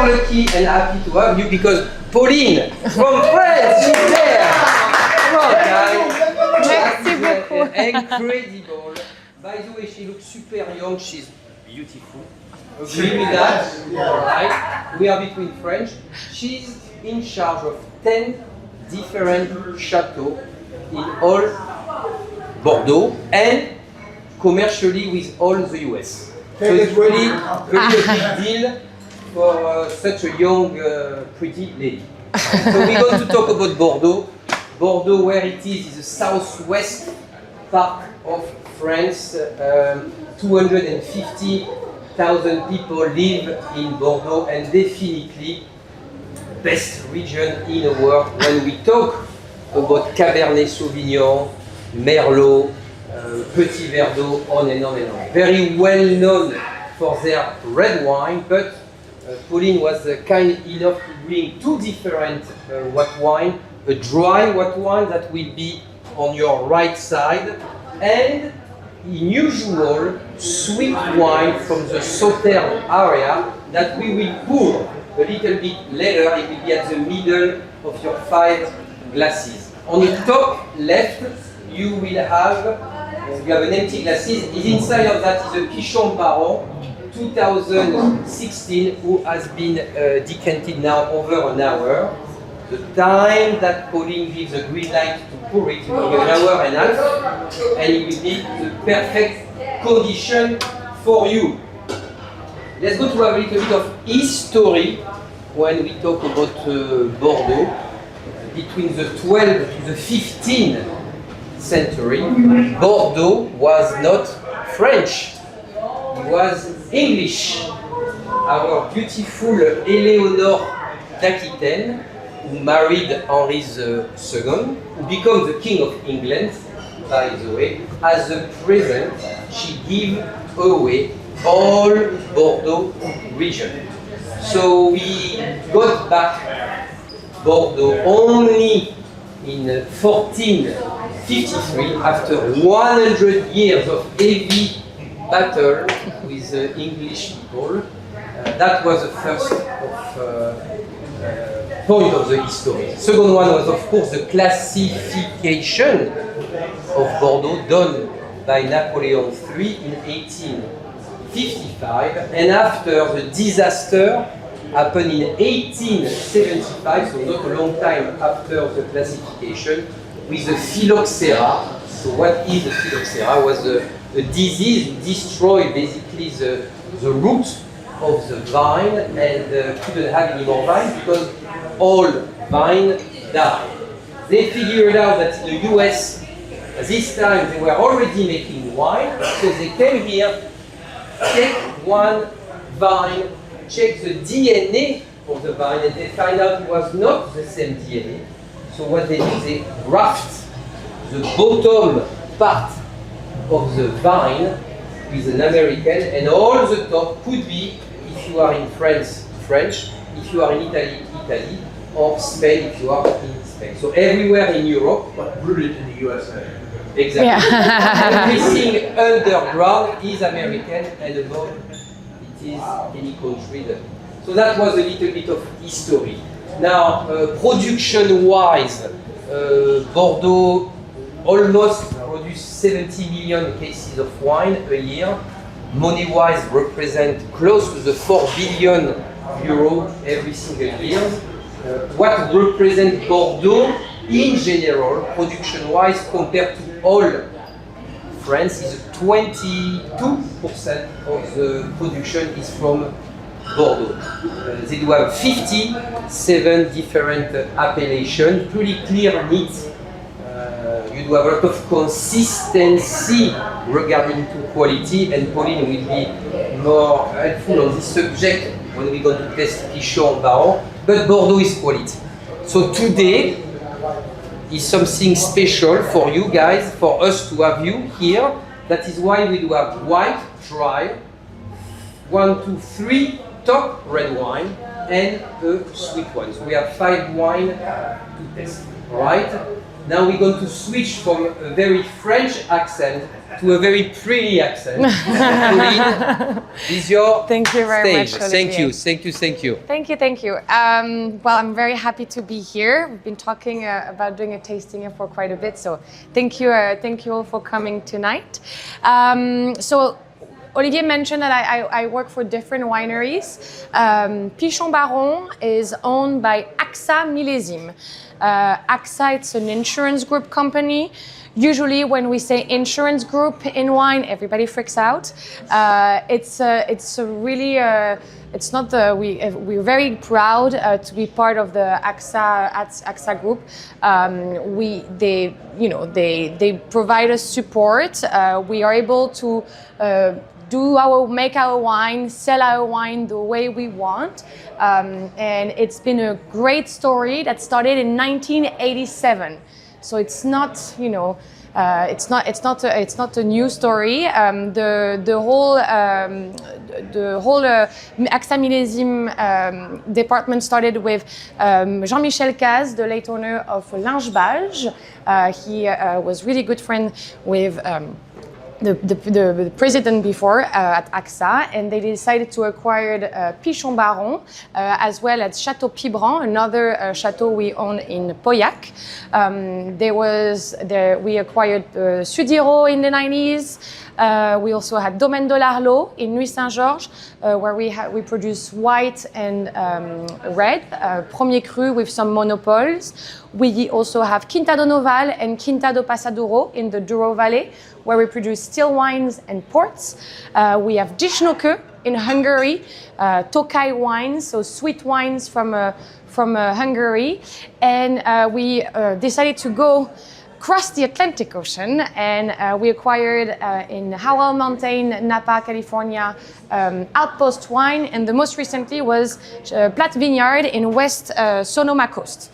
are lucky and happy to have you because Pauline from France, she's there. Come on, guys. Merci beaucoup. Incredible. By the way, she looks super young. She's beautiful. Agree with that? All right. We are between French. She's in charge of 10 different chateaux in all Bordeaux and commercially with all the US. So it's really a big deal for such a young, pretty lady. So we're going to talk about Bordeaux. Bordeaux, where it is the southwest part of France. 250,000 people live in Bordeaux, and definitely best region in the world when we talk about Cabernet Sauvignon, Merlot, Petit Verdot, on and on and on. Very well known for their red wine, but Pauline was kind enough to bring two different white wine, a dry white wine that will be on your right side, and unusual sweet wine from the Sauternes area that we will pour a little bit later. It will be at the middle of your 5 glasses. On the top left, you have an empty glasses. Inside of that is a Pichon Baron 2016 who has been decanted now over an hour. The time that Pauline gives a green light to pour it will be an hour and a half, and it will be the perfect condition for you. Let's go to have a little bit of history when we talk about Bordeaux. Between the 12th to the 15th century, Bordeaux was not French, it was English. Our beautiful Éléonore d'Aquitaine, who married Henri II, who became the King of England, by the way, as a present, she gave away all Bordeaux region. So we got back Bordeaux only in 1453, after 100 years of heavy battle with English people. That was the first point of the history. Second one was, of course, the classification of Bordeaux done by Napoleon III in 1855, and after the disaster happened in 1875, so not a long time after the classification, with the phylloxera. So what is the phylloxera? Was a disease destroyed basically the root of the vine, and couldn't have any more vine because all vine died. They figured out that in the US, this time they were already making wine, so they came here, take one vine, check the DNA of the vine, and they find out it was not the same DNA. So what they did, they graft the bottom part of the vine with an American, and all the top could be, if you are in France, French, if you are in Italy, Italy, or Spain, if you are in Spain. So everywhere in Europe, but rooted in the USA. Exactly. Yeah. Everything underground is American, and above it is any country. So that was a little bit of history. Now, production-wise, Bordeaux almost produce 70 million cases of wine a year. Money-wise, represent close to the 4 billion euro every single year. What represents Bordeaux in general, production-wise, compared to all France, is 22% of the production is from Bordeaux. They do have 57 different appellations, pretty clear neat. You do have a lot of consistency regarding to quality, and Pauline will be more helpful on this subject when we go to test Pichon Baron, but Bordeaux is quality. So today is something special for you guys, for us to have you here. That is why we do have white, dry, 1, 2, 3 top red wine, and a sweet wine. So we have 5 wine to test, right? Now we're going to switch from a very French accent to a very pretty accent. Pauline, this is your Thank you very stage. much, Olivier. Thank you, thank you, thank you. Thank you, thank you. Well, I'm very happy to be here. We've been talking about doing a tasting here for quite a bit, so thank you all for coming tonight. So Olivier mentioned that I work for different wineries. Pichon Baron is owned by AXA Millésime. AXA, it's an insurance group company. Usually when we say insurance group in wine, everybody freaks out. It's not we're very proud to be part of the AXA group. They provide us support. We are able to make our wine, sell our wine the way we want, and it's been a great story that started in 1987. So it's not, it's not a new story. The whole AXA Millésime department started with Jean-Michel Caz, the late owner of Linge Belge. He was really good friend with the president before at AXA, and they decided to acquire Pichon Baron as well as Chateau Pichon, another chateau we own in Pauillac. We acquired Sudirot in the 90s. We also had Domaine de l'Arlot in Nuit Saint-Georges, where we produce white and red, Premier Cru with some monopoles. We also have Quinta do Noval and Quinta do Passadouro in the Douro Valley, where we produce still wines and ports. We have Disznókő in Hungary, Tokaj wines, so sweet wines from Hungary. And we decided to go across the Atlantic Ocean, and we acquired in Howell Mountain, Napa, California, Outpost Wine, and the most recently was Platte Vineyard in West Sonoma Coast.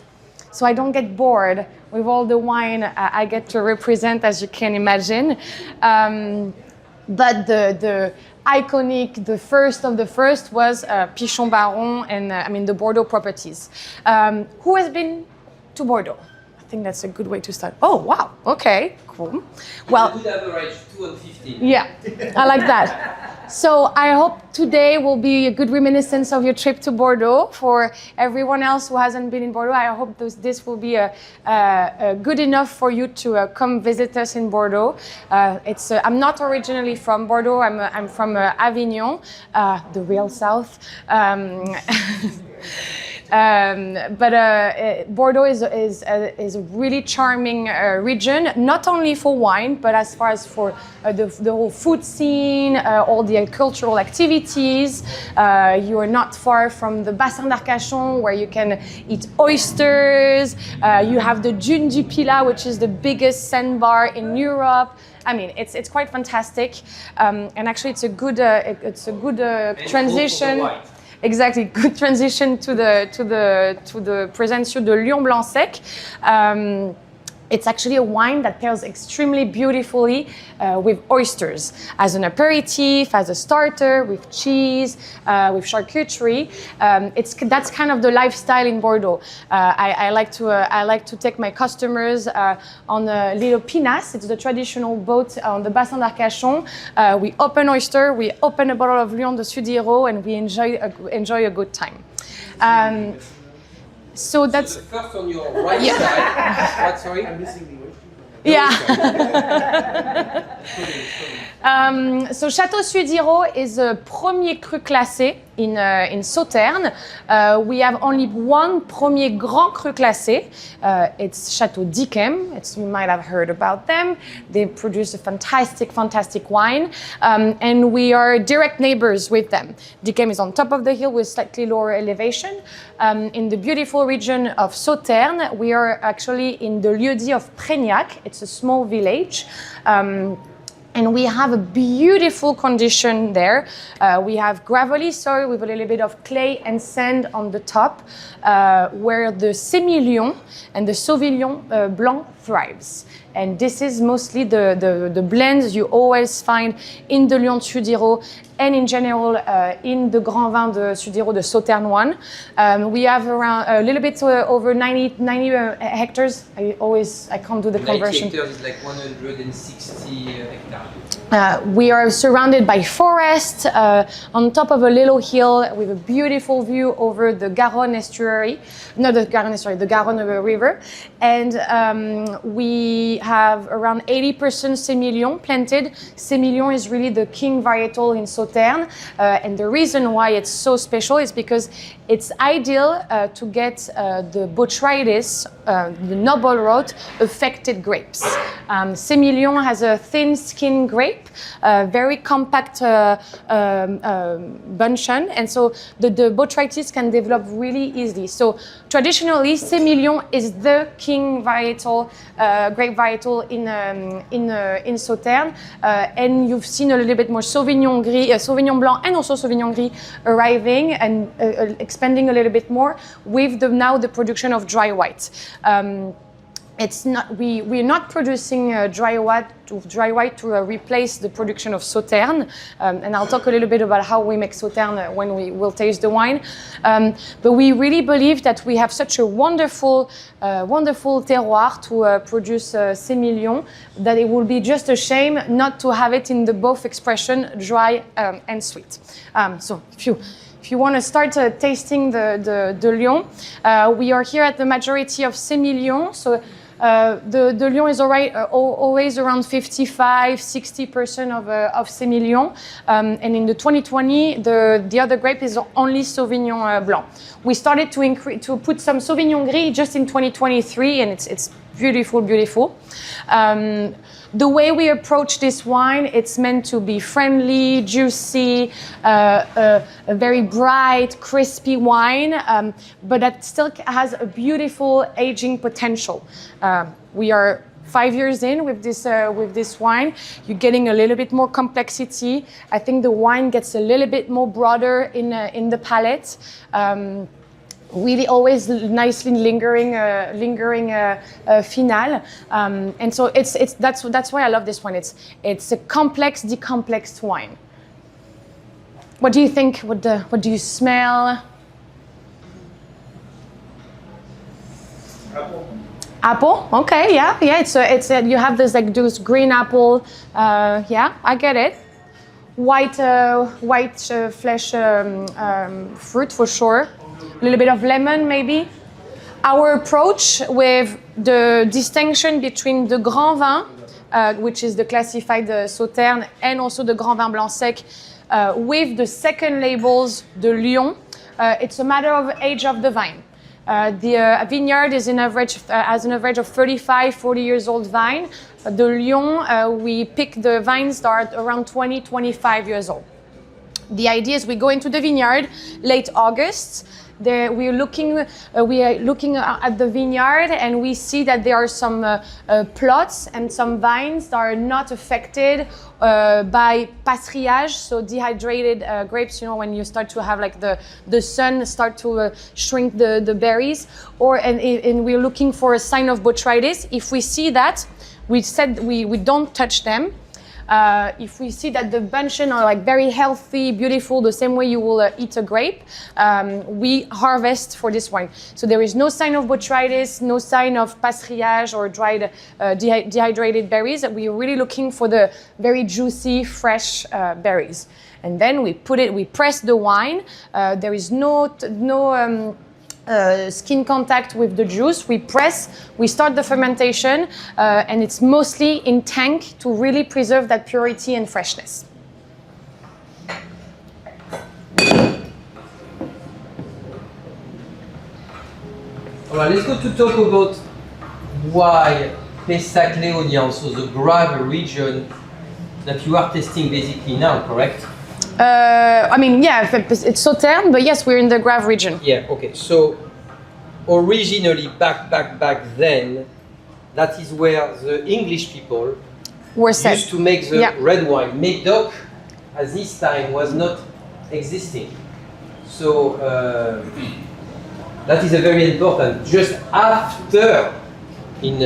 So I don't get bored with all the wine I get to represent, as you can imagine. But the iconic, the first of the first was Pichon Baron and the Bordeaux properties. Who has been to Bordeaux? I think that's a good way to start. Oh, wow. Okay, cool. Well, good average, 2 and 15. Yeah, I like that. So I hope today will be a good reminiscence of your trip to Bordeaux. For everyone else who hasn't been in Bordeaux, I hope this will be good enough for you to come visit us in Bordeaux. I'm not originally from Bordeaux. I'm from Avignon, the real south. But Bordeaux is a really charming region, not only for wine, but as far as for the whole food scene, all the cultural activities. You are not far from the Bassin d'Arcachon, where you can eat oysters. You have the Dune du Pilat, which is the biggest sandbar in Europe. I mean, it's quite fantastic, and actually, it's a good transition. Exactly, good transition to present you the Lion Blanc Sec. It's actually a wine that pairs extremely beautifully with oysters as an aperitif, as a starter, with cheese, with charcuterie. That's kind of the lifestyle in Bordeaux. I like to take my customers on a little pinas. It's the traditional boat on the Bassin d'Arcachon. We open oyster, we open a bottle of Lion de Sudirot, and we enjoy a good time. So that's the first on your right side. What, sorry? I'm missing the word. Yeah. So Château Sudirot is a Premier Cru classé in Sauternes. We have only one Premier Grand Cru classé. It's Château d'Yquem. You might have heard about them. They produce a fantastic wine, and we are direct neighbors with them. D'Yquem is on top of the hill with slightly lower elevation. In the beautiful region of Sauternes, we are actually in the lieu-dit of Prégnac. It's a small village. And we have a beautiful condition there. We have gravelly soil with a little bit of clay and sand on the top, where the Sémillon and the Sauvignon Blanc thrives. and this is mostly the blends you always find in the Lyon Sudiro and in general in the Grand Vin de Sudiro, the Sauternes one. We have around a little bit over 90 hectares. I can't do the conversion. 90 hectares is like 160 hectares. We are surrounded by forest on top of a little hill with a beautiful view over the Garonne estuary, not the Garonne estuary, the Garonne River. And we have around 80% Sémillon planted. Sémillon is really the king varietal in Sauternes. And the reason why it's so special is because it's ideal to get the botrytis, the noble rot affected grapes. Sémillon has a thin skin grape, very compact bunchen, and so the botrytis can develop really easily. So traditionally, Sémillon is the king varietal, grape varietal in Sauternes, and you've seen a little bit more Sauvignon Gris, Sauvignon Blanc, and also Sauvignon Gris arriving and expanding a little bit more with now the production of dry white. It's not we're not producing dry white to replace the production of Sauternes, and I'll talk a little bit about how we make Sauternes when we will taste the wine. But we really believe that we have such a wonderful terroir to produce Sémillon that it would be just a shame not to have it in the both expression, dry and sweet. So if you want to start tasting the Lyon, we are here at the majority of Sémillon. So the Lyon is always around 55-60% of Sémillon, and in the 2020 the other grape is only Sauvignon Blanc. We started to put some Sauvignon Gris just in 2023, and it's beautiful. The way we approach this wine, it's meant to be friendly, juicy, a very bright, crispy wine, but that still has a beautiful aging potential. We are 5 years in with this wine. You're getting a little bit more complexity. I think the wine gets a little bit more broader in the palate. Really always nicely lingering finale, and so that's why I love this wine. It's a complex, decomplexed wine. What do you think? What do you smell? Apple. Okay, yeah. It's you have this like those green apple. Yeah, I get it. White flesh fruit for sure. A little bit of lemon, maybe. Our approach with the distinction between the Grand Vin, which is the classified Sauternes, and also the Grand Vin Blanc Sec, with the second labels, the Lyon, it's a matter of age of the vine. The vineyard is has an average of 35-40 years old vine. The Lyon, we pick the vines that are around 20-25 years old. The idea is we go into the vineyard late August. We are looking at the vineyard, and we see that there are some plots and some vines that are not affected by passerillage, so dehydrated grapes. You know, when you start to have like the sun start to shrink the berries, and we're looking for a sign of botrytis. If we see that, we don't touch them. If we see that the bunchen are like very healthy, beautiful, the same way you will eat a grape, we harvest for this wine. So there is no sign of botrytis, no sign of passerillage or dried dehydrated berries. We are really looking for the very juicy, fresh berries. And then we press the wine. There is no skin contact with the juice. We press, we start the fermentation, and it's mostly in tank to really preserve that purity and freshness. Alright, let's go to talk about why Pessac-Léognan, so the Graves region that you are testing basically now, correct? I mean, yeah, it's Sauternes, but yes, we're in the Graves region. Yeah, okay. So originally, back then, that is where the English people used to make the red wine. Médoc, at this time, was not existing. So that is a very important. Just after in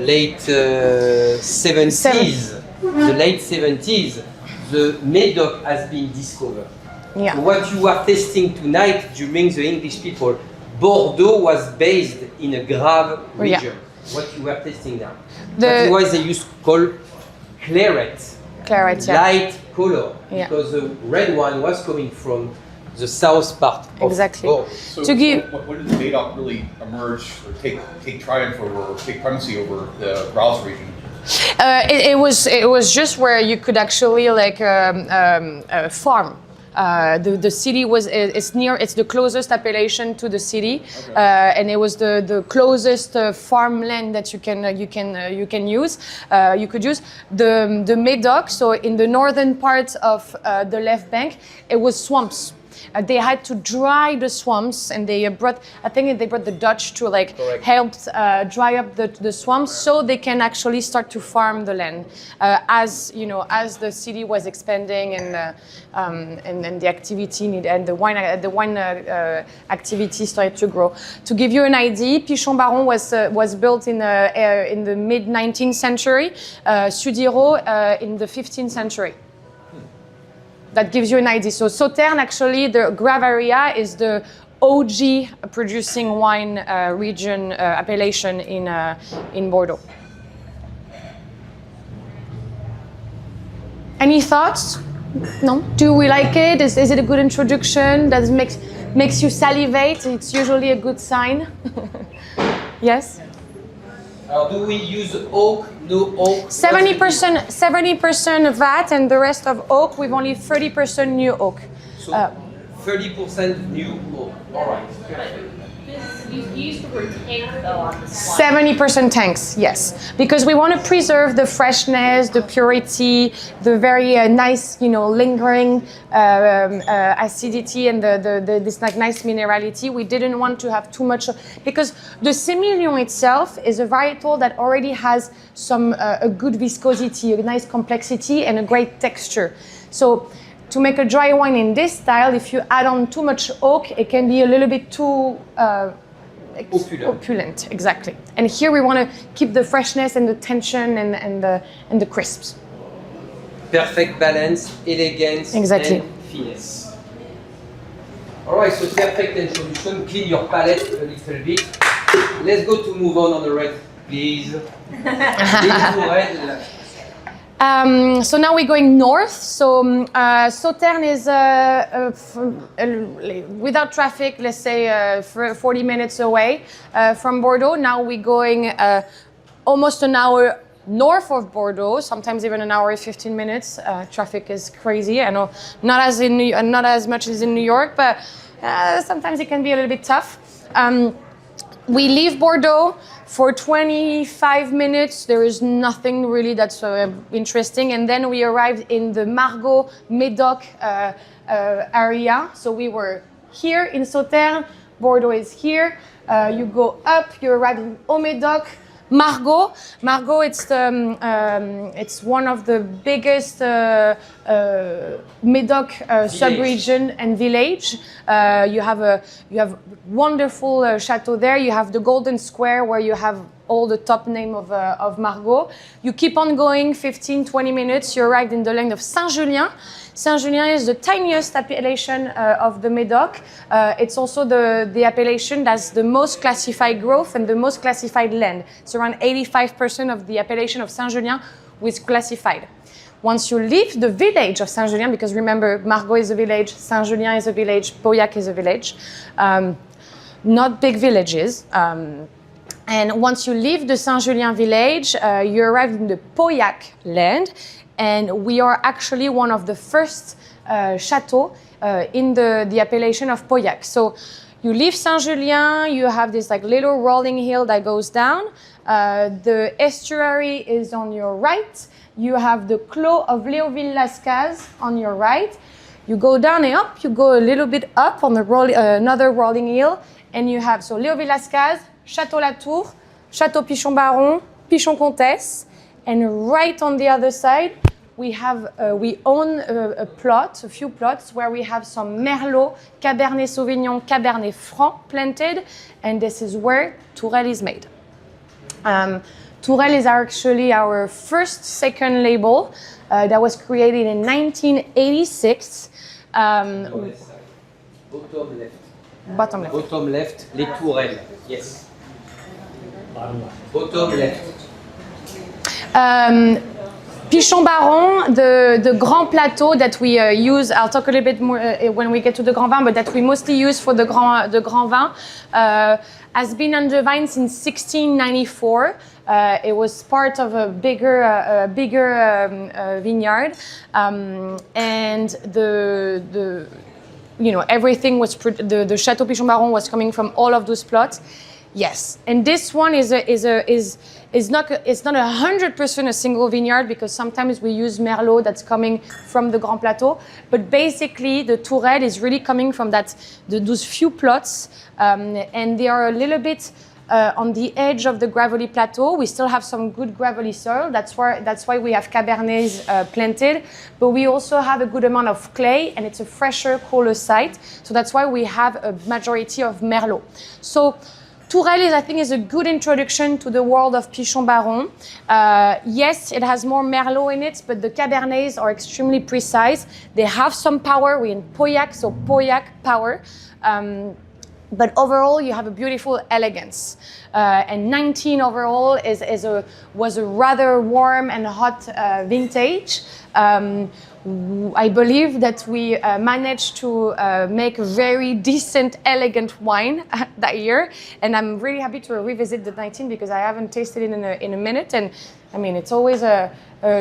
late 70s, the late 70s, the Médoc has been discovered. Yeah. So what you are tasting tonight during the English people, Bordeaux was based in a Grave region. Yeah. What you are tasting now. That's why they used to call claret. Claret, yeah. Light color, because the red one was coming from the south part of Bordeaux. So when did the Médoc really emerge or take triumph over, or take primacy over the Grasse region? It was just where you could actually farm. The city it's the closest appellation to the city, okay. And it was the closest farmland that you can use. You could use the Médoc. So in the northern part of the left bank, it was swamps. They had to dry the swamps, and they brought the Dutch to help dry up the swamps, so they can actually start to farm the land. As the city was expanding and the activity and the wine activity started to grow. To give you an idea, Pichon Baron was built in the mid 19th century, Sudiro in the 15th century. That gives you an idea. So Sauternes, actually, the Grave area is the OG producing wine region appellation in Bordeaux. Any thoughts? No? Do we like it? Is it a good introduction? Does it makes you salivate? It's usually a good sign. Yes? Do we use oak, no oak? 70% of that, and the rest of oak, with only 30% new oak. So 30% new oak. All right. You used the word tank though on the slide. 70% tanks, yes, because we want to preserve the freshness, the purity, the very nice, lingering acidity, and this nice minerality. We didn't want to have too much, because the Semillon itself is a varietal that already has some a good viscosity, a nice complexity, and a great texture. So to make a dry wine in this style, if you add on too much oak, it can be a little bit too opulent, exactly. And here we want to keep the freshness and the tension and the crisps. Perfect balance, elegance, exactly. And finesse. All right, so perfect introduction. Clean your palate a little bit. Let's go to move on the red, please. Red. So now we're going north. So Sauternes is without traffic, let's say 40 minutes away from Bordeaux. Now we're going almost an hour north of Bordeaux, sometimes even an hour and 15 minutes. Traffic is crazy. I know not as much as in New York, but sometimes it can be a little bit tough. We leave Bordeaux. For 25 minutes, there is nothing really that's interesting. And then we arrived in the Margaux Médoc area. So we were here in Sauternes, Bordeaux is here. You go up, you arrive in Médoc. Margaux, it's one of the biggest Médoc sub-region and village. You have wonderful chateau there. You have the Golden Square where you have all the top name of Margaux. You keep on going 15-20 minutes. You arrive in the land of Saint-Julien. Saint-Julien is the tiniest appellation of the Médoc. It's also the appellation that's the most classified growth and the most classified land. It's around 85% of the appellation of Saint-Julien was classified. Once you leave the village of Saint-Julien, because remember, Margaux is a village, Saint-Julien is a village, Pauillac is a village, not big villages. And once you leave the Saint-Julien village, you arrive in the Pauillac land. And we are actually one of the first chateaux in the appellation of Pauillac. So you leave Saint-Julien, you have this little rolling hill that goes down. The estuary is on your right. You have the Clos of Léoville-Lascaz on your right. You go down and up, you go a little bit up on another rolling hill. And you have, Léoville-Lascaz, Château-Latour, Chateau Pichon Baron, Pichon Comtesse. And right on the other side, we own a few plots where we have some Merlot, Cabernet Sauvignon, Cabernet Franc planted, and this is where Tourelle is made. Tourelle is actually our second label that was created in 1986. Bottom left. Bottom left. Bottom left, les tourelles. Yes. Bottom left. Pichon Baron, the Grand Plateau that we use, I'll talk a little bit more when we get to the Grand Vin, but that we mostly use for the Grand Vin, has been under vine since 1694. It was part of a bigger vineyard, and everything was the Chateau Pichon Baron was coming from all of those plots. Yes, and this one is not 100% a single vineyard, because sometimes we use Merlot that's coming from the Grand Plateau, but basically the Tourelle is really coming from those few plots, and they are a little bit on the edge of the gravelly plateau. We still have some good gravelly soil. That's why we have Cabernets planted, but we also have a good amount of clay, and it's a fresher, cooler site. So that's why we have a majority of Merlot. So Tourelle I think is a good introduction to the world of Pichon Baron. Yes, it has more Merlot in it, but the Cabernets are extremely precise. They have some power. We're in Pauillac, so Pauillac power. But overall, you have a beautiful elegance. And 19 overall was a rather warm and hot vintage. I believe that we managed to make a very decent, elegant wine that year, and I'm really happy to revisit the 19 because I haven't tasted it in a minute, and I mean it's always a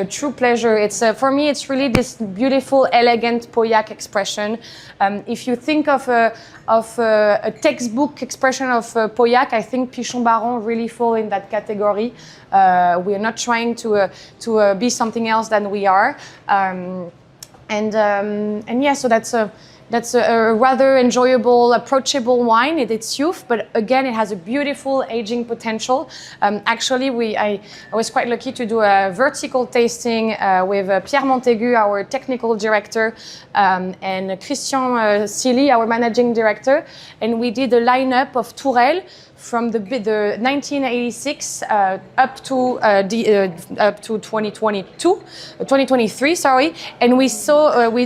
true pleasure. It's for me, it's really this beautiful, elegant Pauillac expression. If you think of a textbook expression of Pauillac, I think Pichon Baron really fall in that category. We are not trying to be something else than we are. And yeah, so that's a rather enjoyable, approachable wine at its youth, but again, it has a beautiful aging potential. Actually, I was quite lucky to do a vertical tasting with Pierre Montaigu, our technical director, and Christian Silly, our managing director, and we did a lineup of Tourelle from the 1986 up to 2023, sorry, and we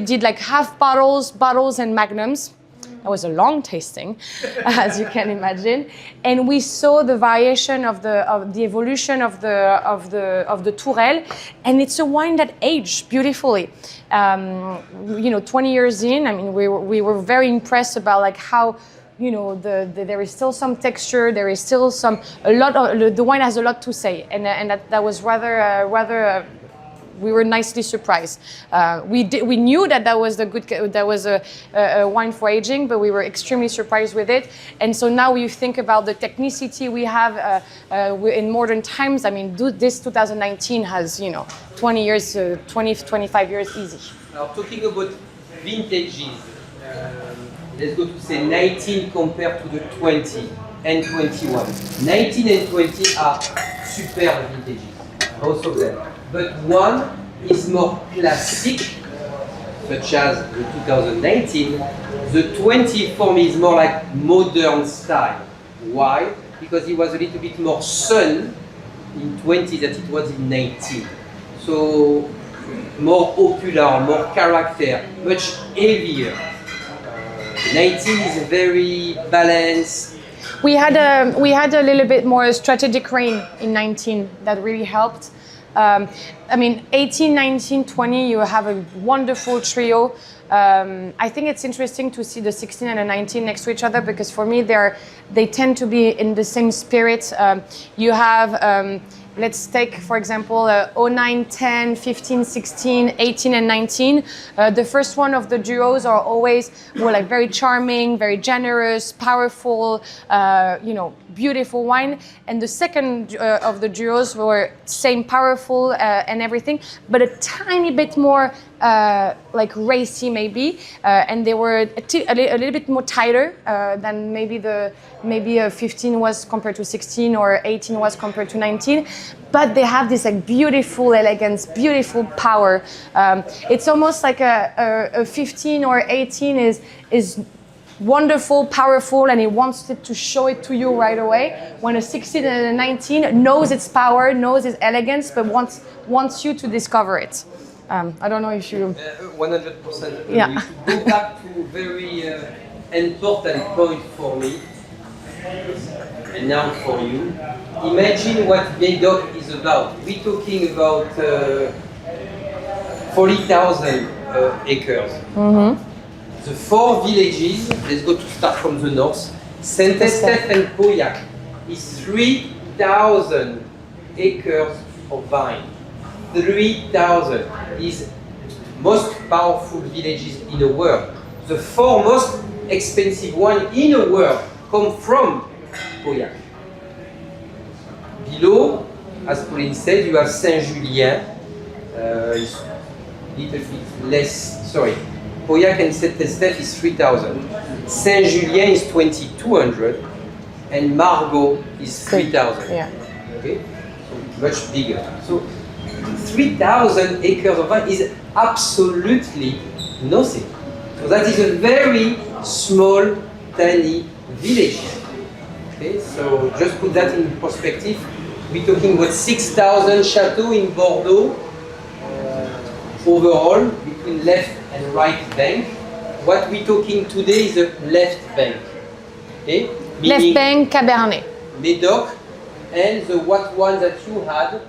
did like half bottles and magnums. That was a long tasting, as you can imagine, and we saw the variation of the evolution of the Tourelle, and it's a wine that aged beautifully. 20 years in, I mean, we were very impressed about like how. There is still some texture. There is still the wine has a lot to say, and that was rather. We were nicely surprised. We knew that was a wine for aging, but we were extremely surprised with it. And so now you think about the technicity we have in modern times. I mean, this 2019 has 20 years, 25 years easy. Now talking about vintages. Let's go to say 19 compared to the 20 and 21. 19 and 20 are superb vintages, both of them. But one is more classic, such as the 2019. The 20 for me is more like modern style. Why? Because it was a little bit more sun in 20 than it was in 19. So more ocular, more character, much heavier. 19 is very balanced. We had a little bit more strategic rain in 19 that really helped. I mean, 18, 19, 20, you have a wonderful trio. I think it's interesting to see the 16 and the 19 next to each other because for me they tend to be in the same spirit. You have let's take, for example, 09, 10, 15, 16, 18, and 19. The first one of the duos are always like very charming, very generous, powerful, beautiful wine. And the second of the duos were same powerful and everything, but a tiny bit more like racy maybe, and they were a little bit more tighter than maybe 15 was compared to 16 or 18 was compared to 19. But they have this like beautiful elegance, beautiful power. It's almost like a 15 or 18 is wonderful, powerful, and it wants to show it to you right away. When a 16 and a 19 knows its power, knows its elegance, but wants you to discover it. I don't know if you... 100%. Yeah. We go back to a very important point for me, and now for you. Imagine what Médoc is about. We're talking about 40,000 acres. Mm-hmm. The 4 villages, let's go to start from the north, Saint-Estèphe and Pauillac is 3,000 acres of vine. 3,000 is most powerful villages in the world. The 4 most expensive wine in the world come from Pauillac. Below, as Pauline said, you have Saint-Julien, it's a little bit less, sorry, Pauillac and Saint-Estèphe is 3,000, Saint-Julien is 2,200, and Margaux is 3,000. Yeah. Okay, so much bigger. So 3,000 acres of vine is absolutely nothing. So that is a very small, tiny village. Okay, so just put that in perspective. We're talking about 6,000 chateaux in Bordeaux overall between left and right bank. What we're talking today is the left bank. Okay? Left bank, Cabernet. Médoc, and the what one that you had,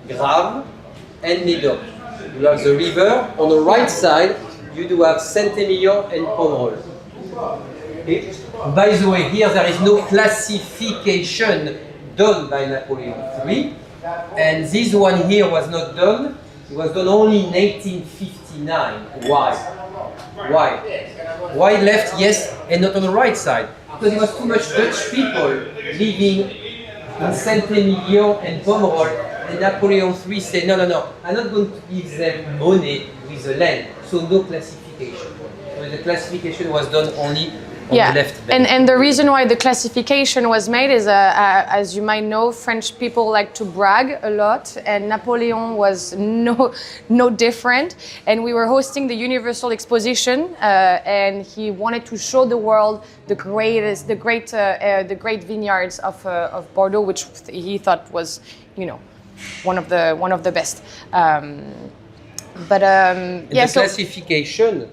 Grave and Médoc. You have the river. On the right side, you do have Saint-Emilion and Pomerol. Okay? By the way, here there is no classification done by Napoleon III, and this one here was not done. It was done only in 1859. Why? Why? Why left, yes, and not on the right side? Because it was too much Dutch people living in Saint-Emilion and Pomerol, and Napoleon III said, no, I'm not going to give them money with the land, so no classification. So the classification was done only on the left bank. And the reason why the classification was made is, as you might know, French people like to brag a lot, and Napoleon was no different. And we were hosting the Universal Exposition, and he wanted to show the world the great vineyards of Bordeaux, which he thought was, one of the best. The classification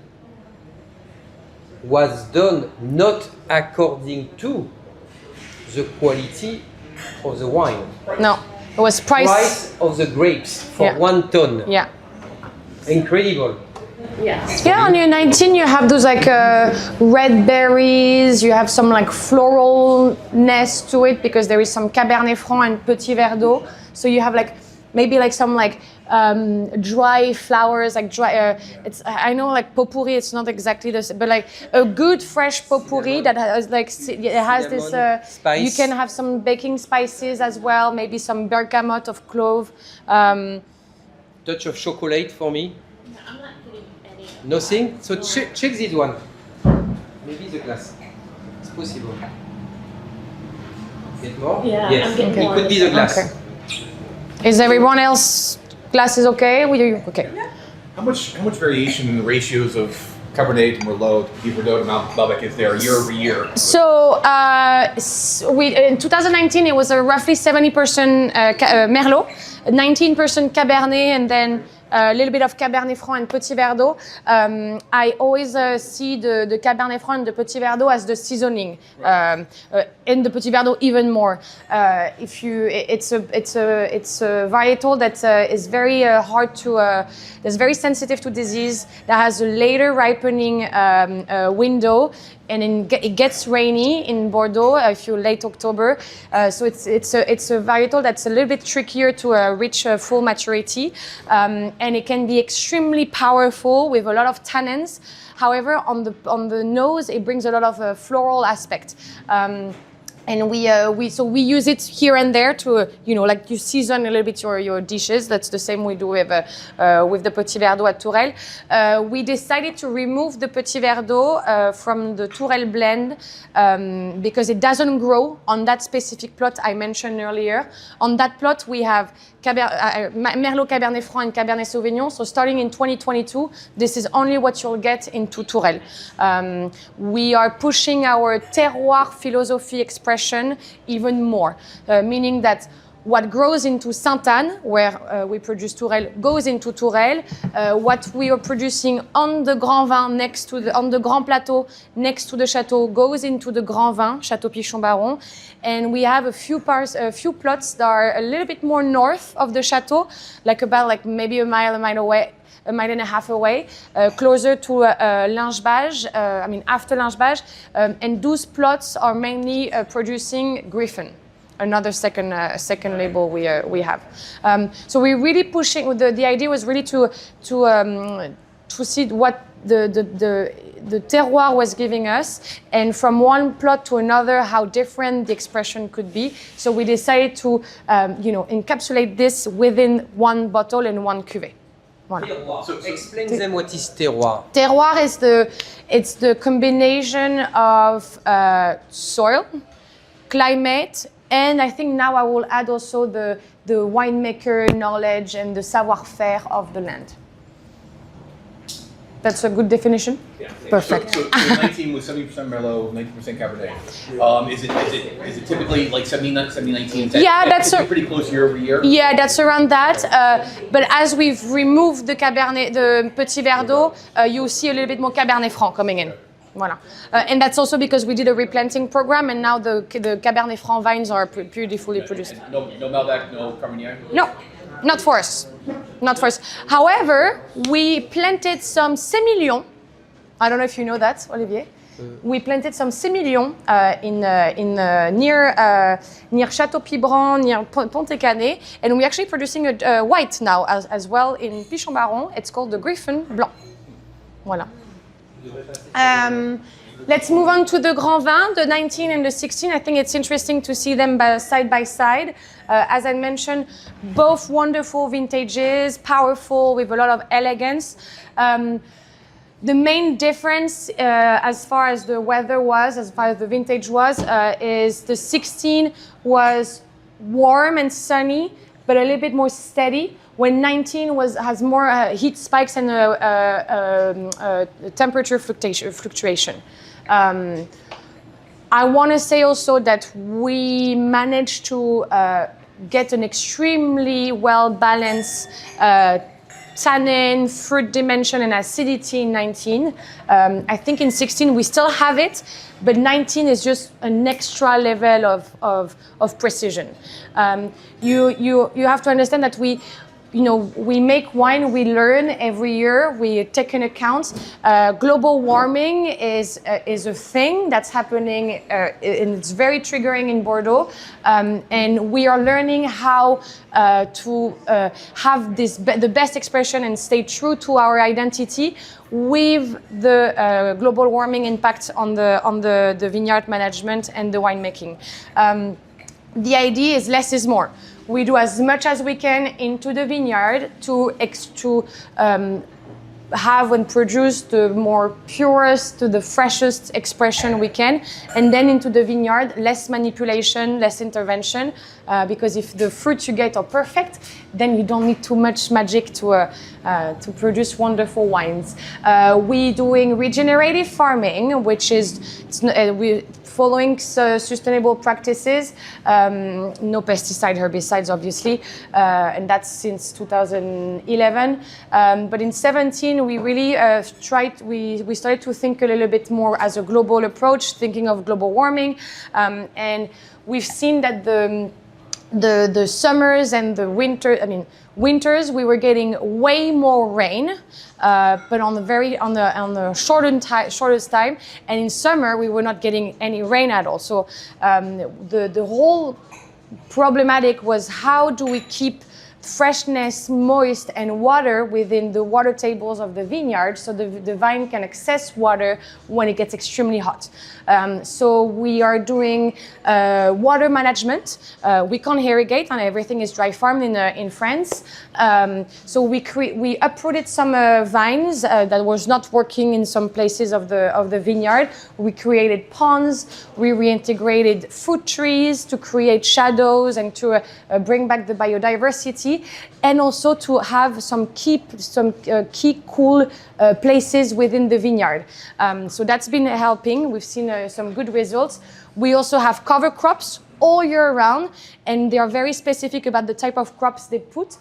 was done not according to the quality of the wine. No, it was price of the grapes for 1 ton. Yeah. Incredible. Yeah, on your 19 you have those like red berries, you have some like floralness to it because there is some Cabernet Franc and Petit Verdot. So you have like maybe like some like dry flowers, like dry. I know like potpourri. It's not exactly the same, but like a good fresh potpourri that has like it has this. Spice. You can have some baking spices as well. Maybe some bergamot of clove. Touch of chocolate for me. No, I'm not putting any. Nothing. So check this one. Maybe the glass. It's possible. Get more? Yeah, Yes. I'm getting It more. could be the glass. Okay. Is everyone else glass is okay? Okay. How much variation in the ratios of Cabernet to Merlot, to Verdot to Malbec is there year over year? So in 2019 it was roughly 70% Merlot, 19% Cabernet, and then a little bit of Cabernet Franc and Petit Verdot. I always see the Cabernet Franc and the Petit Verdot as the seasoning, and the Petit Verdot even more. It's a varietal that is very hard to, that's very sensitive to disease. That has a later ripening window. And it gets rainy in Bordeaux if you're late October, so it's a varietal that's a little bit trickier to reach full maturity, and it can be extremely powerful with a lot of tannins. However, on the nose, it brings a lot of floral aspect. And we use it here and there to like you season a little bit your dishes. That's the same we do with the Petit Verdot at Tourelle. We decided to remove the Petit Verdot from the Tourelle blend because it doesn't grow on that specific plot I mentioned earlier. On that plot we have Merlot Cabernet Franc and Cabernet Sauvignon. So starting in 2022, this is only what you'll get into Tourelle. We are pushing our terroir philosophy expression even more, meaning that what grows into Sainte-Anne, where we produce Tourelle, goes into Tourelle. What we are producing on the Grand Vin on the Grand Plateau next to the Chateau goes into the Grand Vin, Chateau Pichon Baron. And we have a few plots that are a little bit more north of the Chateau, about maybe a mile away. A mile and a half away, closer to Lingebage, after Lingebage, and those plots are mainly producing Griffon, another second label we have. So we're really pushing. The idea was really to see what the terroir was giving us, and from one plot to another, how different the expression could be. So we decided to encapsulate this within one bottle and one cuvée. Voilà. So explain them what is terroir. Terroir is the combination of soil, climate, and I think now I will add also the winemaker knowledge and the savoir-faire of the land. That's a good definition? Yeah. Perfect. So 19 was 70% Merlot, 90% Cabernet. Is it typically like 70-19? Yeah, that's pretty close year over year? Yeah, that's around that. But as we've removed the Petit Verdot, you see a little bit more Cabernet Franc coming in. Voilà. And that's also because we did a replanting program, and now the Cabernet Franc vines are beautifully produced. No Malbec, no Carmenere? No. Not for us. Not for us. However, we planted some Semillon. I don't know if you know that, Olivier. We planted some Semillon near Chateau Pichon, near Pontet-Canet, and we're actually producing a white now as well in Pichon Baron. It's called the Griffon Blanc. Voilà. Let's move on to the Grand Vin, the 19 and the 16. I think it's interesting to see them side by side. As I mentioned, both wonderful vintages, powerful, with a lot of elegance. The main difference as far as the weather was, as far as the vintage was, is the 16 was warm and sunny, but a little bit more steady, when 19 has more heat spikes and temperature fluctuation. I want to say also that we managed to get an extremely well-balanced tannin, fruit dimension, and acidity in 19. I think in 16 we still have it, but 19 is just an extra level of precision. You have to understand that we make wine, we learn every year, we take into account. Global warming is a thing that's happening, and it's very triggering in Bordeaux. And we are learning how to have the best expression and stay true to our identity with the global warming impact on the vineyard management and the winemaking. The idea is less is more. We do as much as we can into the vineyard to have and produce the more purest, the freshest expression we can, and then into the vineyard, less manipulation, less intervention, because if the fruits you get are perfect, then you don't need too much magic to produce wonderful wines. We're doing regenerative farming, which is following sustainable practices, no pesticide, herbicides, obviously, and that's since 2011. But in 17, we really we started to think a little bit more as a global approach, thinking of global warming, and we've seen that the summers and the winters we were getting way more rain, but on the shortest time, and in summer we were not getting any rain at all. So the whole problematic was how do we keep freshness, moist, and water within the water tables of the vineyard, so the vine can access water when it gets extremely hot. So we are doing water management. We can't irrigate, and everything is dry farmed in France. So we uprooted some vines that was not working in some places of the vineyard. We created ponds. We reintegrated fruit trees to create shadows and to bring back the biodiversity, and also to have some key cool places within the vineyard. So that's been helping. We've seen some good results. We also have cover crops all year round, and they are very specific about the type of crops they put.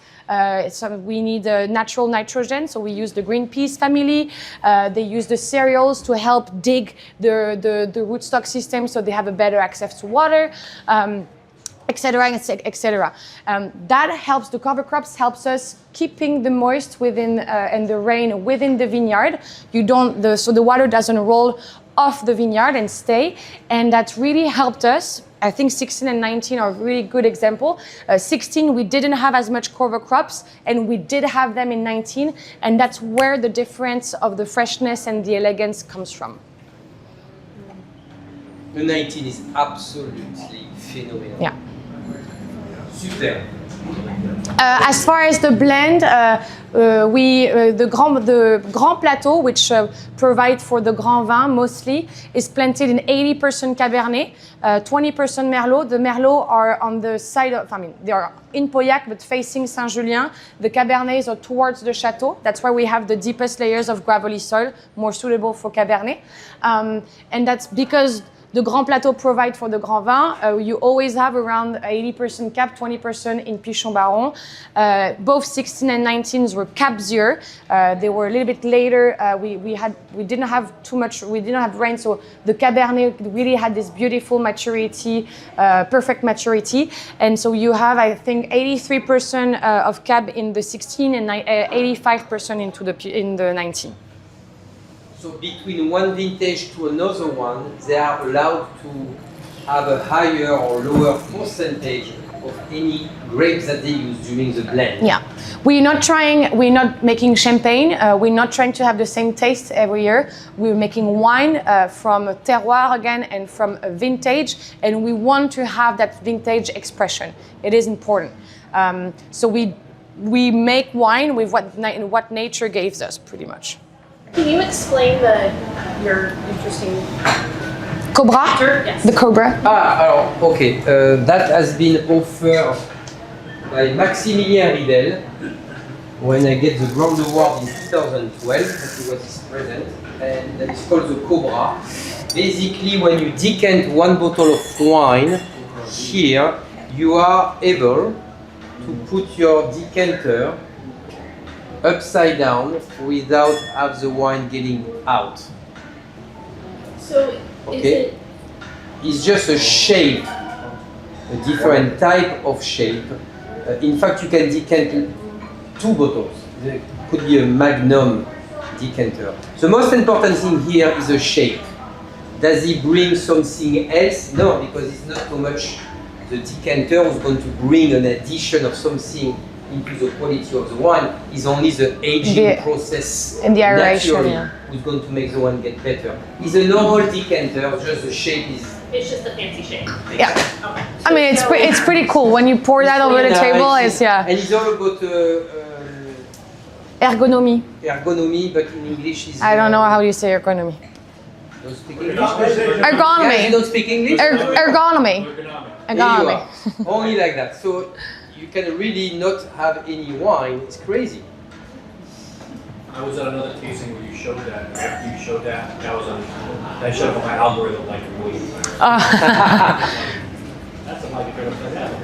So we need natural nitrogen, so we use the green peas family. They use the cereals to help dig the rootstock system, so they have a better access to water. Etc. etc. That helps. The cover crops helps us keeping the moist within and the rain within the vineyard. So the water doesn't roll off the vineyard and stay, and that really helped us. I think 16 and 19 are a really good example. 16, we didn't have as much cover crops, and we did have them in 19, and that's where the difference of the freshness and the elegance comes from. The 19 is absolutely phenomenal. Yeah. Super. As far as the blend, the Grand Plateau, which provide for the Grand Vin mostly, is planted in 80% Cabernet, 20% Merlot. The Merlot are on the side of, they are in Pauillac but facing Saint-Julien. The Cabernets are towards the chateau. That's why we have the deepest layers of gravelly soil, more suitable for Cabernet. And that's because the Grand Plateau provide for the Grand Vin. You always have around 80% Cab, 20% in Pichon Baron. Both 16 and 19s were Cabs year. They were a little bit later. We didn't have too much. We didn't have rain, so the Cabernet really had this beautiful maturity, perfect maturity. And so you have, I think, 83% of Cab in the 16 and 85% in the 19. So between one vintage to another one, they are allowed to have a higher or lower percentage of any grapes that they use during the blend. Yeah, we're not making champagne. We're not trying to have the same taste every year. We're making wine from a terroir again and from a vintage, and we want to have that vintage expression. It is important. So we make wine with what nature gives us, pretty much. Can you explain your interesting Cobra? Yes. The Cobra. Okay. That has been offered by Maximilien Ridel when I get the Grand Award in 2012. That was his present, and that is called the Cobra. Basically, when you decant one bottle of wine, here you are able to put your decanter upside down without have the wine getting out. So Okay? It's just a shape, a different type of shape. In fact, you can decant 2 bottles. It could be a magnum decanter. The most important thing here is the shape. Does it bring something else? No, because it's not so much the decanter who's going to bring an addition of something into the quality of the wine. Is only the aging process and the aeration, naturally who's going to make the wine get better. It's a normal decanter, just the shape is. it's just a fancy shape. Yeah. Okay. I mean, it's pretty cool when you pour that over the table. It's And it's all about ergonomy. ergonomy, but in English is. I don't know how you say ergonomy. Don't speak English. Guys, Ergonomy. you don't speak English. Ergonomy. There you Ergonomy. are. Only like that. So you can really not have any wine. It's crazy. I was at another tasting where you showed that. After you showed that, that showed up on my algorithm like a million times. That's a mighty good upside down.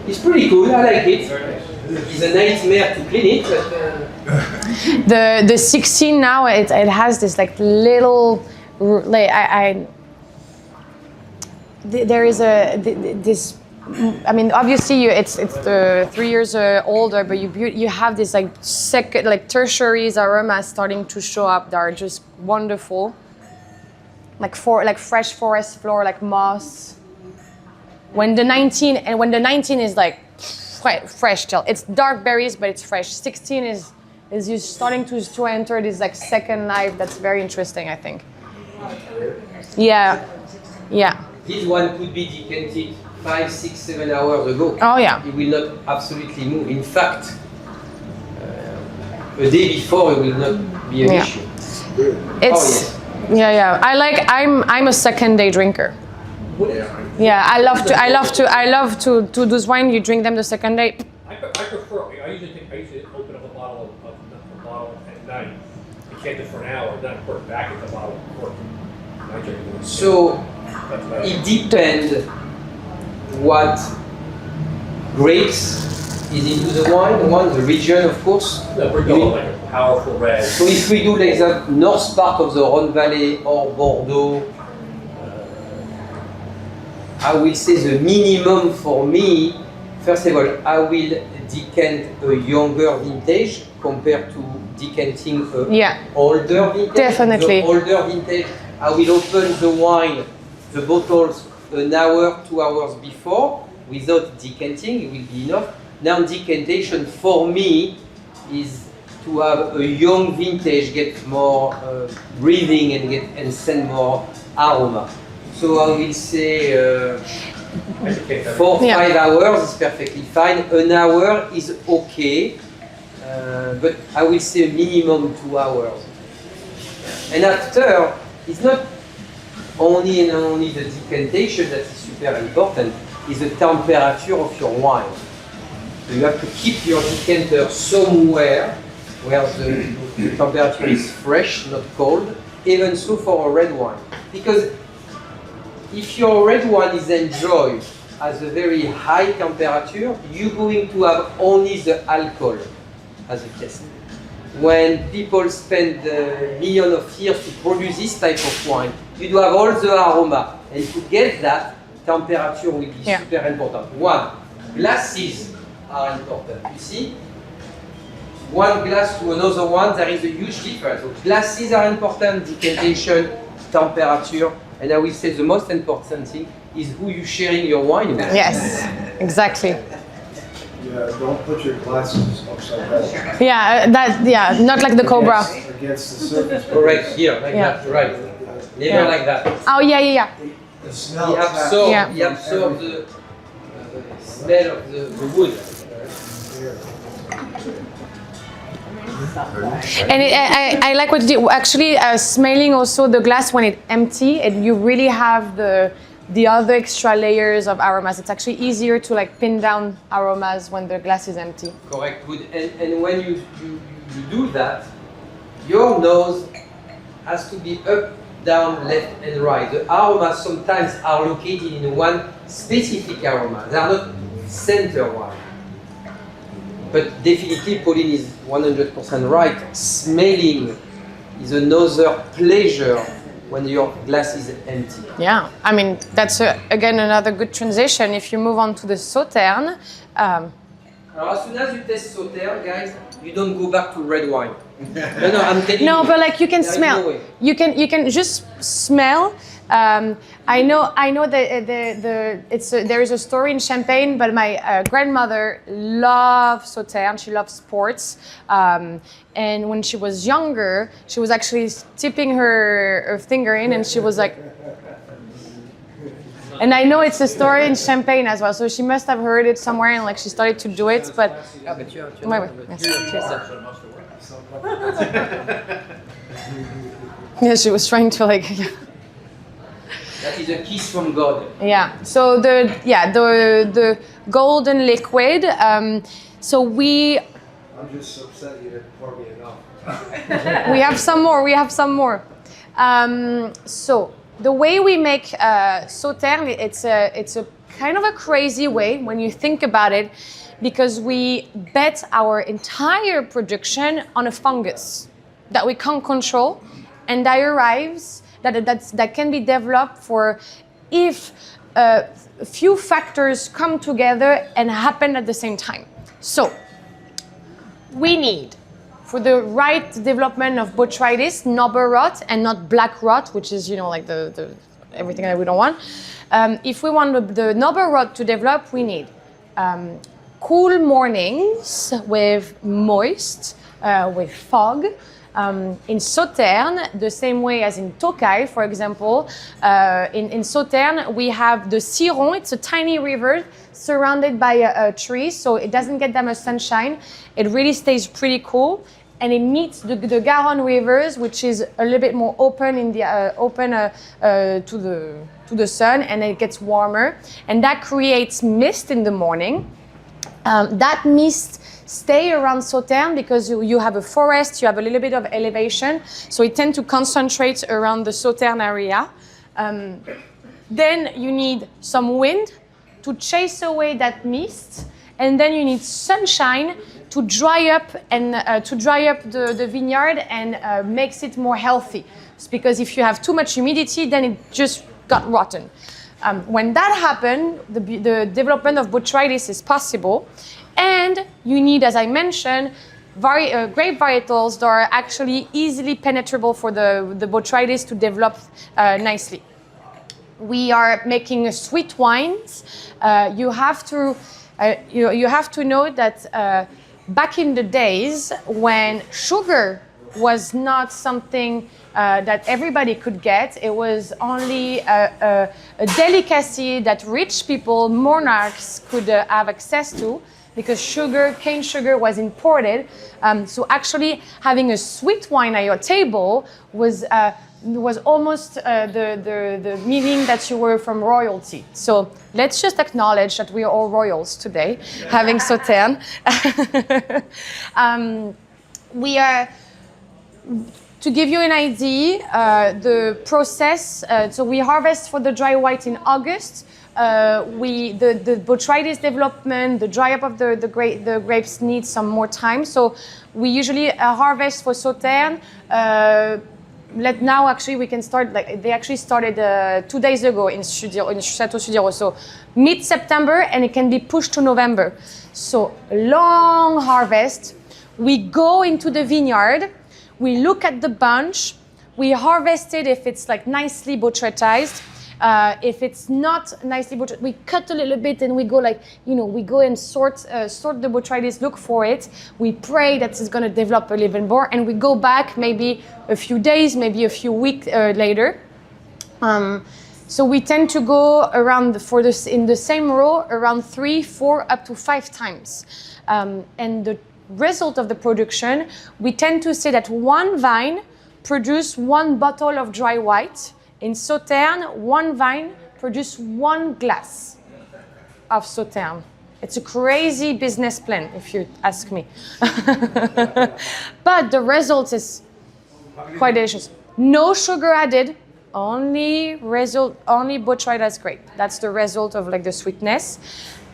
It's pretty cool. I like it. Very nice. It's a nightmare to clean it. But, The 16 now it has this like little like there is this. I mean, obviously, it's the 3 years older, but you have this like second, like tertiary aromas starting to show up that are just wonderful, like fresh forest floor, like moss. When the 19 is like fresh still. It's dark berries, but it's fresh. 16 is you starting to enter this like second life. That's very interesting, I think. Yeah, yeah. This one could be decanted 5, 6, 7 hours ago. Oh yeah. It will not absolutely move. In fact, a day before it will not be an issue. It's yeah. I'm a second day drinker. Yeah, I love to do those wine. You drink them the second day. I prefer. I usually open up a bottle at night. You can't do it for an hour, then pour it back in the bottle. So it depends what grapes is into the wine. The region, of course. No, we're going like a powerful red. So if we do like the north part of the Rhône Valley or Bordeaux, I will say the minimum for me, first of all, I will decant a younger vintage compared to decanting a older vintage. Definitely. The older vintage, I will open the wine, the bottles, an hour, 2 hours before, without decanting. It will be enough. Now decantation for me is to have a young vintage get more breathing and send more aroma. So I will say 4 5 hours is perfectly fine. An hour is okay, but I will say a minimum 2 hours. And after, it's not only the decantation that is super important, it's the temperature of your wine. So you have to keep your decanter somewhere where the temperature is fresh, not cold, even so for a red wine. Because if your red wine is enjoyed at a very high temperature, you're going to have only the alcohol as a test. When people spend millions of years to produce this type of wine, you do have all the aroma, and to get that, temperature will be super important. One, glasses are important. You see, one glass to another one, there is a huge difference. So glasses are important, decantation, temperature, and I will say the most important thing is who you're sharing your wine with. Yes, exactly. Yeah, don't put your glasses upside down. Yeah, not like the Cobra. Against the surface. Correct, here, like that, right. Never like that. Oh yeah. The smell. He absorbs the smell of the wood. And I like what you did. Actually, smelling also the glass when it's empty, and you really have the other extra layers of aromas. It's actually easier to like pin down aromas when the glass is empty. Correct, good. And when you do that, your nose has to be up, down, left, and right. The aromas sometimes are located in one specific aroma. They are not center one. But definitely, Pauline is 100% right. Smelling is another pleasure when your glass is empty. Yeah, I mean, that's again another good transition. If you move on to the Sauterne. Alors, as soon as you taste Sauterne, guys, you don't go back to red wine. No, I'm telling you. No, but like you can There is smell. no way. You can just smell. I know that there is a story in Champagne, but my grandmother loved Sauterne. She loved sports, and when she was younger, she was actually tipping her finger in, and she was like. And I know it's a story in Champagne as well, so she must have heard it somewhere, and like she started to do it. But yeah, she was trying to like. That is a kiss from God. Yeah. So the golden liquid. So we. I'm just upset you didn't pour me enough. We have some more. So the way we make Sauterne, it's a kind of a crazy way when you think about it, because we bet our entire production on a fungus that we can't control, and that arrives. That can be developed for if a few factors come together and happen at the same time. So we need, for the right development of botrytis, noble rot and not black rot, which is like the everything that we don't want. If we want the noble rot to develop, we need cool mornings with moist, with fog. In Sauternes, the same way as in Tokai, for example, in Sauternes, we have the Ciron. It's a tiny river surrounded by a tree, so it doesn't get that much sunshine. It really stays pretty cool. And it meets the Garonne rivers, which is a little bit more open in the to the sun, and it gets warmer, and that creates mist in the morning. That mist stay around Sauternes because you have a forest, you have a little bit of elevation, so it tends to concentrate around the Sauternes area. Then you need some wind to chase away that mist, and then you need sunshine to dry up and the vineyard and makes it more healthy. It's because if you have too much humidity, then it just got rotten. When that happens, the development of botrytis is possible, and you need, as I mentioned, grape varietals that are actually easily penetrable for the botrytis to develop nicely. We are making sweet wines. You have to know that back in the days when sugar was not something that everybody could get, it was only a delicacy that rich people, monarchs, could have access to, because cane sugar was imported. So actually having a sweet wine at your table was almost the meaning that you were from royalty. So let's just acknowledge that we are all royals today, having Sauternes. We are, to give you an idea, the process, so we harvest for the dry white in August. The botrytis development, the dry up of the grapes needs some more time. So we usually harvest for Sauternes. Now actually we can start, like they actually started 2 days ago in Chateau Pichon. So mid-September, and it can be pushed to November. So long harvest. We go into the vineyard, we look at the bunch, we harvest it if it's like nicely botrytized. If it's not nicely botrytized, we cut a little bit and we go we go and sort the botrytis, look for it. We pray that it's going to develop a little more, and we go back maybe a few days, maybe a few weeks later. So we tend to go around in the same row around 3, 4, up to 5 times. And the result of the production, we tend to say that one vine produces 1 bottle of dry white. In Sauternes, one vine produces 1 glass of Sauternes. It's a crazy business plan, if you ask me. But the result is quite delicious. No sugar added, only botrytis grape. That's the result of like the sweetness.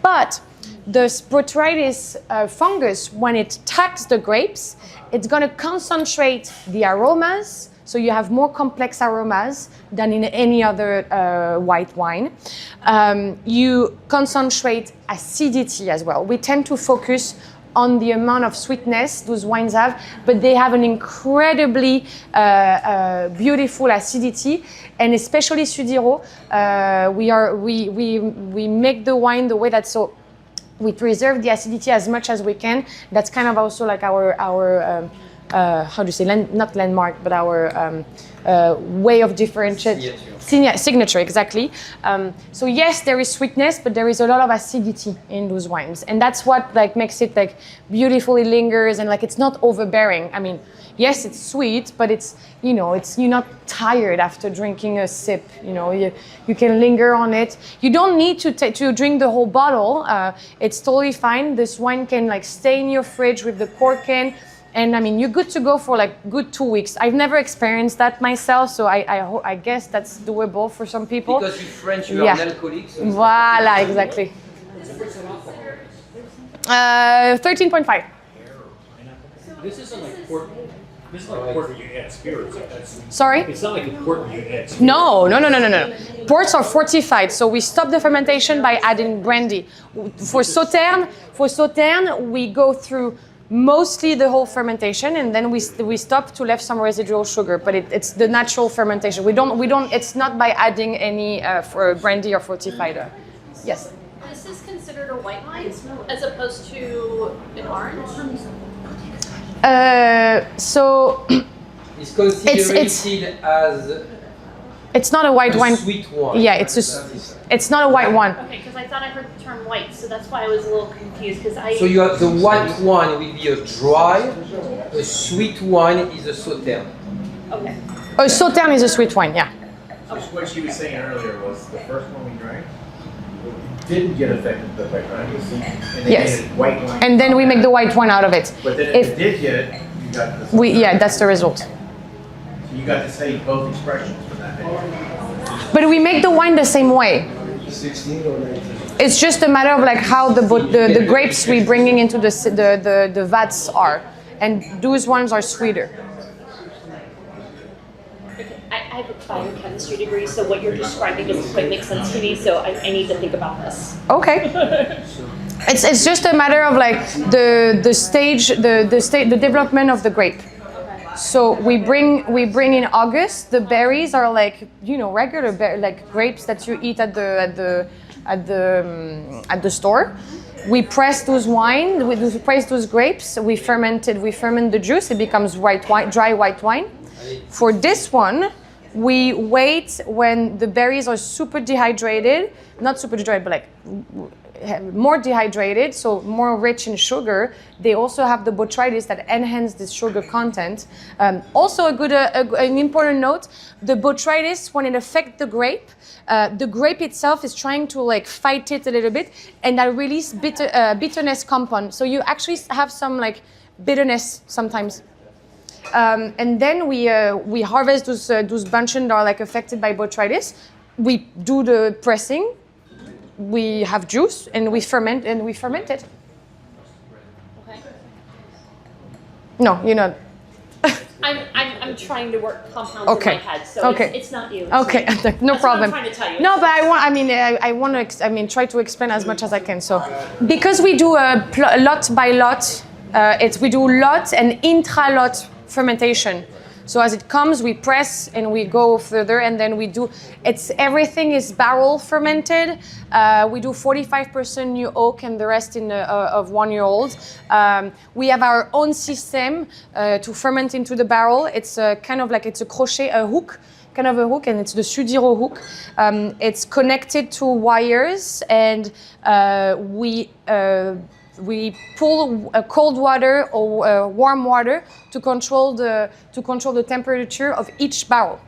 But the botrytis fungus, when it attacks the grapes, it's going to concentrate the aromas. So you have more complex aromas than in any other white wine. You concentrate acidity as well. We tend to focus on the amount of sweetness those wines have, but they have an incredibly beautiful acidity, and especially Sudirot, we make the wine the way that so we preserve the acidity as much as we can. That's kind of also like our how do you say, not landmark, but our way of differentiating. Signature, exactly. So yes, there is sweetness, but there is a lot of acidity in those wines, and that's what like makes it like beautifully lingers, and like it's not overbearing. I mean, yes, it's sweet, but it's you're not tired after drinking a sip. You can linger on it. You don't need to drink the whole bottle. It's totally fine. This wine can like stay in your fridge with the cork in. And I mean, you're good to go for like good 2 weeks. I've never experienced that myself, so I guess that's doable for some people. Because you're French, you are an alcoholic. So Voila, exactly. 13.5. This isn't like port. This is like port where you add spirits. Sorry? It's not like a port where you add spirits. No. Ports are fortified, so we stop the fermentation by adding brandy. For Sauternes, we go through mostly the whole fermentation, and then we stop to leave some residual sugar, but it's the natural fermentation. We don't. It's not by adding any for brandy or fortified. Yes. This is considered a white wines as opposed to an orange? So It's considered as it's not a white a wine. sweet wine. Yeah, it's not a white one. Okay, because I thought I heard the term white, so that's why I was a little confused. Because I So you have the white wine will be a dry, a sweet wine is a sauterne. okay. A sauterne is a sweet wine. Yeah. Just what she was saying earlier was the first one we drank didn't get affected by white wine, and they Yes. made it white wine. And then we make the white wine out of it. But then if it did get it, you got the Yeah, that's the result. So you got to say both expressions for that. But we make the wine the same way. 16 or 19? It's just a matter of like how the grapes we bringing into the vats are, and those ones are sweeter. I have a biochemistry degree, so what you're describing doesn't quite make sense to me. So I need to think about this. Okay. It's just a matter of like the stage, the development of the grape. So we bring in August. The berries are like regular like grapes that you eat at the store. We press those wine. We press those grapes. We ferment the juice. It becomes white wine, dry white wine. For this one, we wait when the berries are super dehydrated, not super dehydrated, but like more dehydrated, so more rich in sugar. They also have the botrytis that enhance this sugar content. Also an important note, the botrytis, when it affects the grape itself is trying to like fight it a little bit, and that release bitterness compound. So you actually have some like bitterness sometimes. And then we harvest those bunches that are like affected by botrytis. We do the pressing. We have juice and we ferment it. Okay. No, you're not. I'm trying to work compounds Okay. in my head, so Okay. it's not you. Okay, no That's what problem. I'm trying to tell you. No, but I want to try to explain as much as I can. So, because we do a lot by lot, we do lot and intra-lot fermentation. So as it comes, we press and we go further, and then everything is barrel fermented. We do 45% new oak and the rest of 1 year old. We have our own system to ferment into the barrel. It's kind of like it's a crochet, a hook, and it's the Sudiro hook. It's connected to wires, and we pull cold water or warm water to control the temperature of each barrel,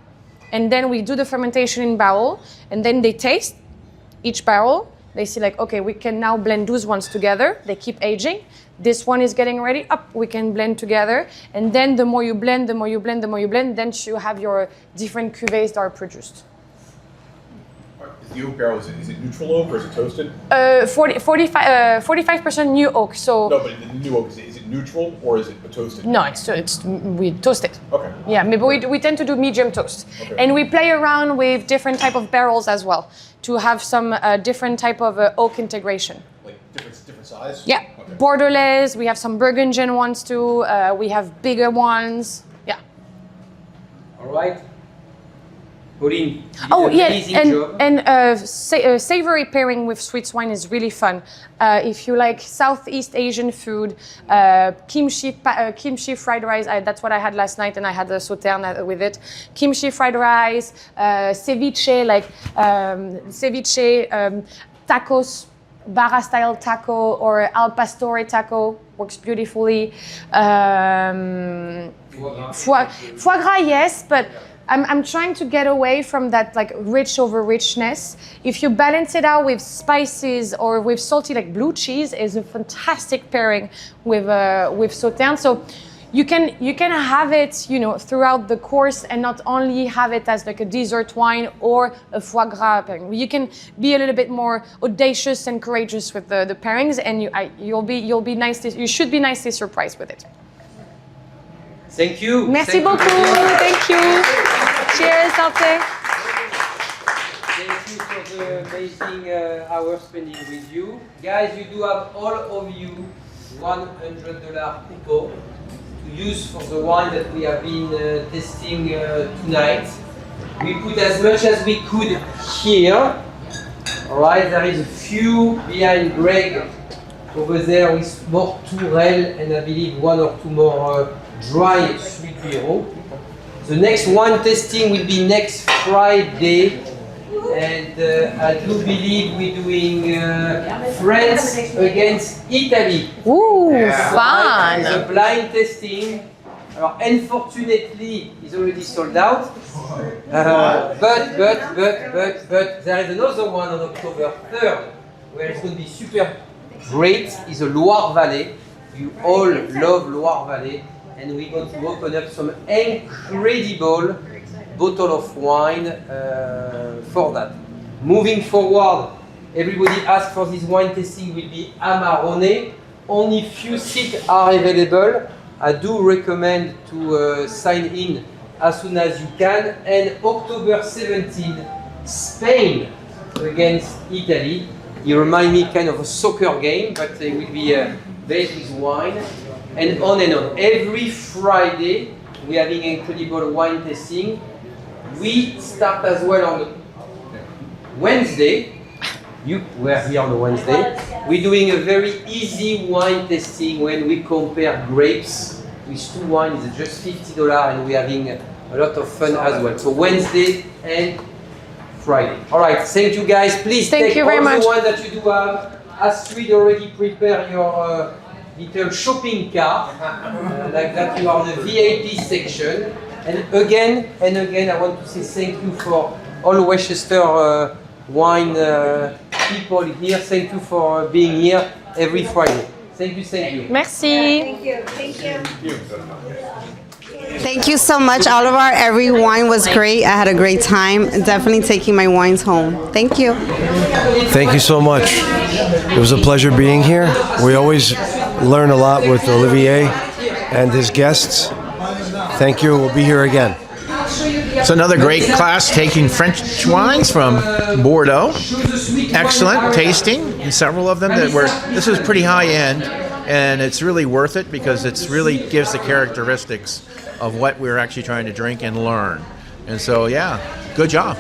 and then we do the fermentation in barrel, and then they taste each barrel. They see like, okay, we can now blend those ones together. They keep aging. This one is getting ready. We can blend together, and then the more you blend, then you have your different cuvées that are produced. Is the oak barrel, is it neutral oak or is it toasted? 45% new oak. So No, but the new oak, is it neutral or is it toasted? no, we toast it. Okay. Yeah, maybe we tend to do medium toast. Okay. And we play around with different type of barrels as well to have some different type of oak integration. Like different size? Yeah, Okay. Bordelais, we have some Burgundian ones too. We have bigger ones. Yeah. All right. Pauline, you did Oh an yeah, amazing job. and savory pairing with sweet wine is really fun. If you like Southeast Asian food, kimchi fried rice. That's what I had last night, and I had a sauterne with it. Kimchi fried rice, ceviche, tacos, Barra style taco or al pastor taco works beautifully. Foie gras, yes, but I'm trying to get away from that like rich over richness. If you balance it out with spices or with salty, like blue cheese is a fantastic pairing with sauterne. So you can have it, throughout the course and not only have it as like a dessert wine or a foie gras pairing. You can be a little bit more audacious and courageous with the pairings, and you should be nicely surprised with it. Thank you. Merci Thank you beaucoup. very much. Thank you. Cheers, santé. Thank you for the amazing hour spending with you. Guys, you do have all of you $100 coupon to use for the wine that we have been testing tonight. We put as much as we could here. All Alright, there is a few behind Greg over there with more Tourelle and I believe one or two more dry sweet Biro. The next wine tasting will be next Friday, and I do believe we're doing France against Italy. Ooh, Right, it's a fun! blind tasting. Unfortunately, it's already sold out. But there is another one on October 3rd where it's going to be super great. It's a Loire Valley. You all love Loire Valley, and we're going to open up some incredible bottle of wine for that. Moving forward, everybody asked for this wine tasting will be Amarone. Only few seats are available. I do recommend to sign in as soon as you can. And October 17, Spain against Italy. You remind me kind of a soccer game, but it will be based with wine. And on and on. Every Friday, we're having incredible wine tasting. We start as well on Wednesday. You were here on Wednesday. We're doing a very easy wine tasting when we compare grapes with two wines. It's just $50 and we're having a lot of fun as well. So Wednesday and Friday. All right, thank you guys. Please Thank take you all very much. the ones that you do have. Astrid already prepare your little shopping cart. Like that you are in the VIP section. And again, I want to say thank you for all Westchester wine people here. Thank you for being here every Friday. Thank you, thank you. Merci. Thank you, thank you. Thank you so much, Oliver. Every wine was great. I had a great time. Definitely taking my wines home. Thank you. Thank you so much. It was a pleasure being here. We always learn a lot with Olivier and his guests. Thank you. We'll be here again. It's another great class taking French wines from Bordeaux. Excellent tasting, and several of them that were. This is pretty high end, and it's really worth it because it's really gives the characteristics of what we're actually trying to drink and learn. And so, yeah, good job.